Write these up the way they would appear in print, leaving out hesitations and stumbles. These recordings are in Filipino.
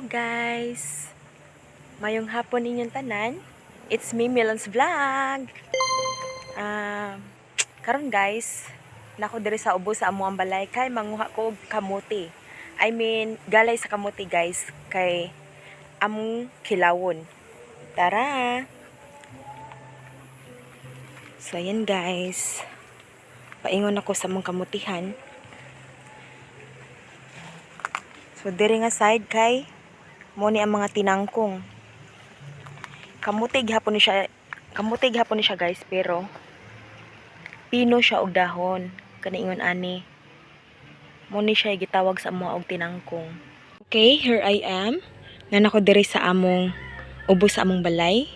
guys! Mayong hapon ninyong tanan. It's me, Milon's Vlog. Karon guys, nako diri sa ubos sa amuang balay kay manguha ko og kamuti. I mean, galay sa kamuti guys kay among kilawon. Tara! So ayan guys. Paingon ako sa among kamutihan. So diri nga side kay mo ni ang mga tinangkong. Kamutig hapon ni siya guys, pero pino siya og dahon. Kaniingon ani. Mo ni siya gitawag sa amo og tinangkong. Okay, here I am. Nanako diri sa among ubos sa among balay.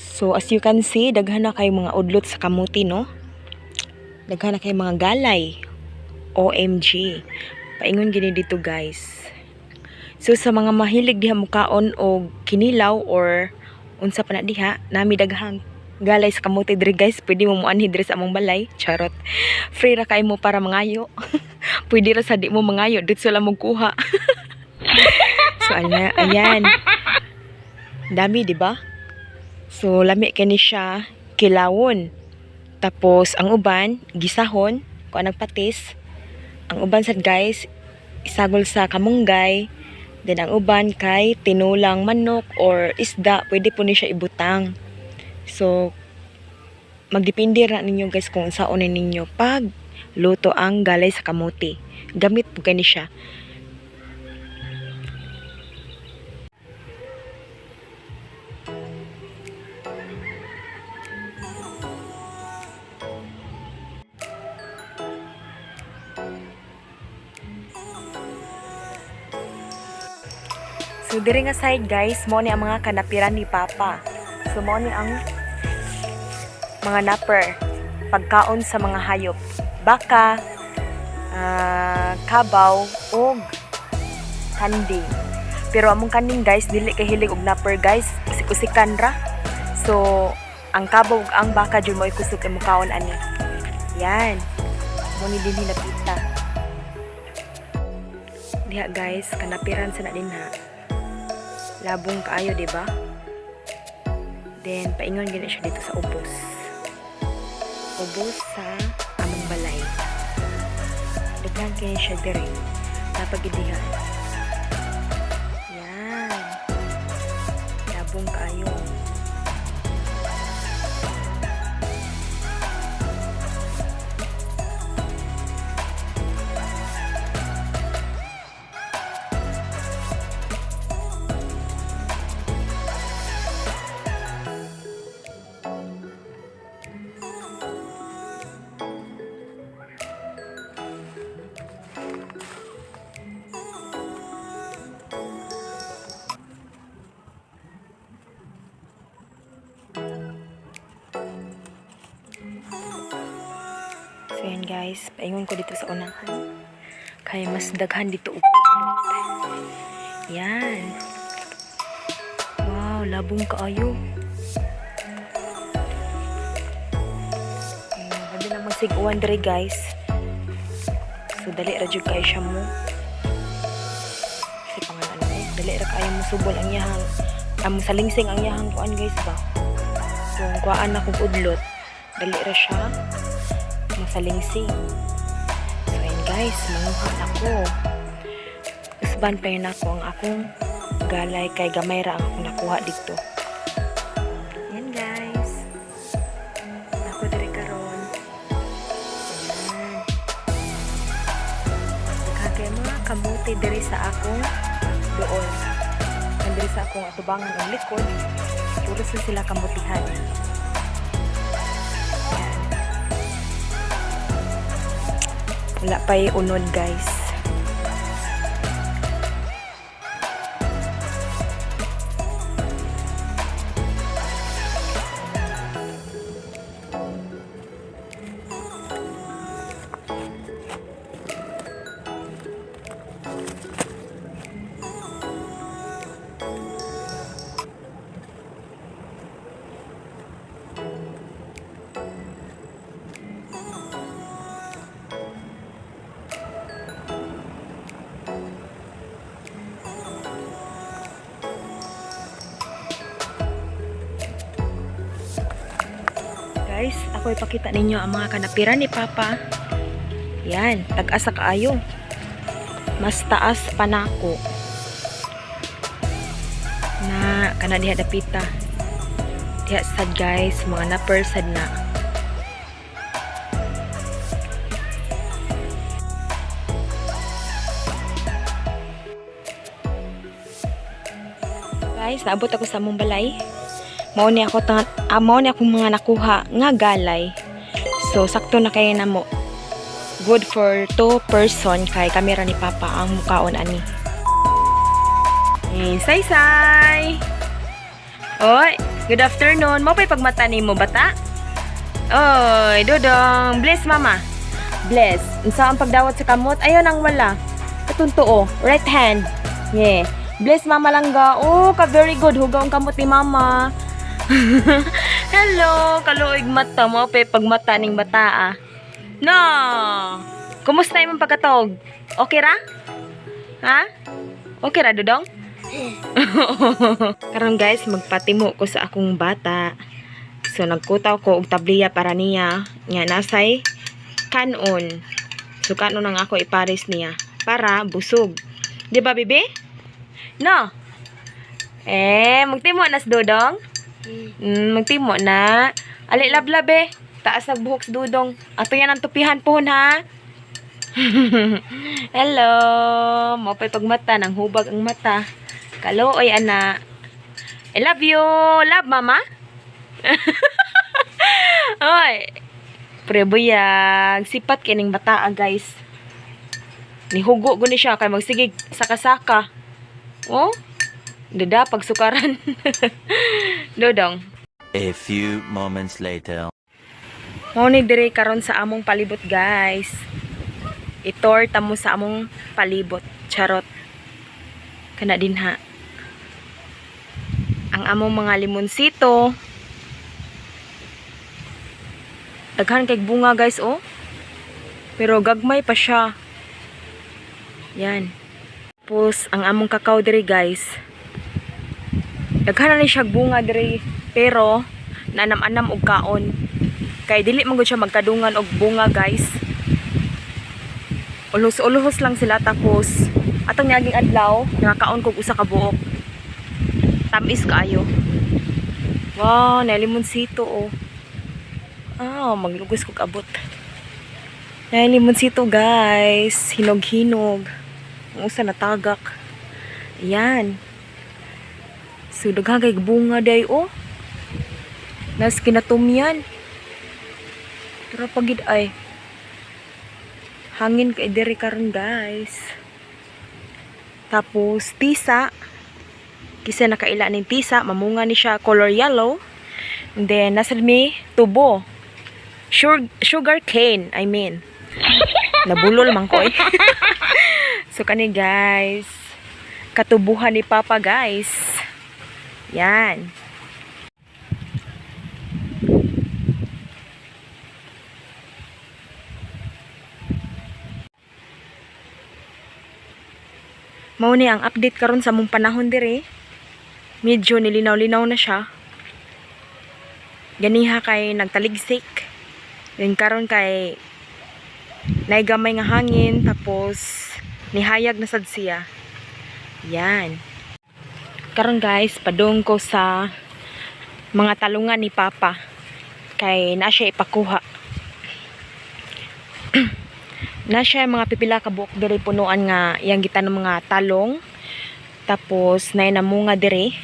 So as you can see, daghan na kay mga udlot sa kamuti, no? Daghan na kay mga galay. OMG. Paingon gini dito guys. So sa mga mahilig diha mukaon og kinilaw or unsa pa na diha, nami daghang galay sa kamuti diri guys. Pwede mo muanhi diri sa among balay. Charot. Free ra kay mo para mangayo. Pwede ra sa di mo mangayo, dito lang mo kuha. So ayan. Dami, di ba? So lami kani siya kilawon. Tapos ang uban gisahon ko nagpatis. Ang uban sad guys isagol sa kamunggay. Then ang uban kay tinulang manok or isda, pwede po ni siya ibutang. So magdepende ra ninyo guys kung saon ninyo pag luto ang galay sa kamuti. Gamit po kani siya. So diri nga side guys, mo ni ang mga kanapiran ni Papa. So mo ni ang mga napper, pagkaon sa mga hayop, baka, kabaw ug kanding. Pero among kanding guys dili kay hilig og napper guys, usik-usikan ra. So ang kabaw ug ang baka jud mo ikusog kay mukaon ani. Yan. Mo ni dinhi napita. Diha guys, kanapiran sa na dinha. Labong kaayo, di ba? Then paingon gina siya dito sa ubos. Ubos sa among balay. Daghan kay siya dire. Napagidihan. Yan. Labong kaayo. So yan guys, paingon ko dito sa unahan. Kaya mas daghan dito upulot. Yan. Wow, labong kaayo. Labi na magsig-uwan diri guys. So dali ra jud kay siya mo. Kasi pangalan dali ra kayo mo subol ang yahang. Salingsing ang yahang kuan guys ba. So kuan na kog udlot. Dali ra siya masalingsing. So ayun guys, manguha ako. Usban pa yun ako ang akong galay kay gamay ra ang akong nakuha dito. Yan guys. Ako diri karon. Ayan. Nagkakay mga kamuti diri sa akong doon. Diri sa akong atubangan ang likod. Puro sila kamutihan. Wala pa unod guys. ako ipakita ninyo ang mga kanapira ni Papa. Yan, tag-asa kaayo. Mas taas pa nako. Na kana diha dapita. Diha sad guys, mga napersad na. Guys, naabot ako sa among balay. Mao ni akong mga nakuha nga galay. So sakto na kay namo. Good for 2 person kay kamera ni Papa ang mukaon ani. Say. Oy, good afternoon. Mo pay pagmata nimo bata? Oy, Dodong, bless mama. Bless. Unsa ang pagdawat sa kamot? Ayon ang wala. Katunto right hand. Yeah. Bless mama lang ga. Oh, ka very good. Hugaw ang kamot ni mama. Hello, kaluoy mata mo pay pagmata ning bata ah. No. Kumusta imong pagkatog? Okay ra? Ha? Okay ra Dodong? Karon guys, magpatimo ko sa akong bata. So nagkutaw ko og tabliya para niya nga nasay kanon. So kanon ang ako ipares niya para busog. Di ba, bebe? No. Magtimo nas Dodong? Magtimo na. Ali lablabe. Taas ang buhok sa Dudong. Ato yan ang tupihan po ha. Hello. Mapay pagmata. Nang hubag ang mata. Kaluoy ana. I love you. Love mama. Oy. Prebuyag. Sipat kining bata guys. Nihugo guni siya kay magsigig saka-saka. Oh. Dada pagsukaran. Dodong. A few moments later. Mo ni dire karon sa among palibot guys. Itor tamo sa among palibot. Charot. Kana din ha. Ang among mga limonsito. Daghan kay bunga guys oh. Pero gagmay pa siya. Yan. Tapos ang among kakao dire guys. Daghan na ni siya bunga dire pero nanam-anam og kaon. Kay dili man gud siya magkadungan og bunga guys. Ulos-ulos lang sila tapos atong niaging adlaw nakakaon kog usa ka buok. Tamis kaayo. Wow, nalimonsito oh. Maglugos kog abot. Nalimonsito guys, hinog-hinog. Ang usa natagak. Ayan. So daghagay bunga day oh. Nas kinatumyan. Pero pagid ay hangin kay diri karon guys. Tapos tisa. Kisa nakaila ning tisa, mamunga ni siya color yellow. And then nasa mi tubo. Sugar cane, I mean. Nabulol man ko eh. So kani guys, katubuhan ni Papa guys. Yan. Mao ni ang update karon sa mong panahon dire. Medyo nilinaw-linaw na siya. Ganiha kay nagtaligsik. Then karon kay naigamay nga hangin tapos nihayag na sad siya. Yan. Karon guys, padung ko sa mga talungan ni Papa. Kay na siya ipakuha. Na siya mga pipila ka buok diri punuan nga yang gitan ng mga talong. Tapos nay namunga diri.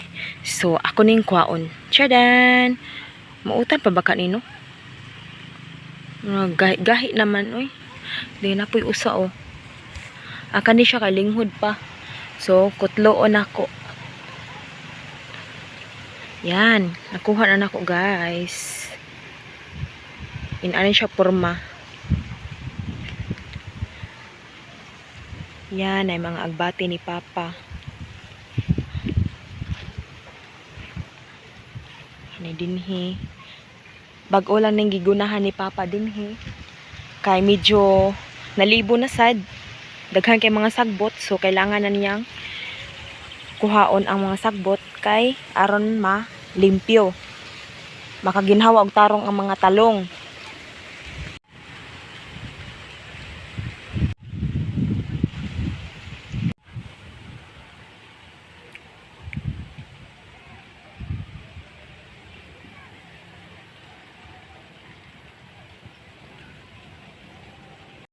So ako ning kwaon. Chadan. Mautan pa ba kanino? Gahi naman oy. Di na po'y usa oh. Akan ni siya kay linghod pa. So kutloon ako. Yan, nakuha na nako guys. Inanin siya porma. Yan ay mga agbati ni Papa. Ani dinhi. Bag-o lang ning gigunahan ni Papa dinhi. Kay medyo nalibo na sad. Daghan kay mga sagbot, so kailangan na niyang kuhaon ang mga sagbot kay aron ma limpyo. Makaginhawa og tarong ang mga talong.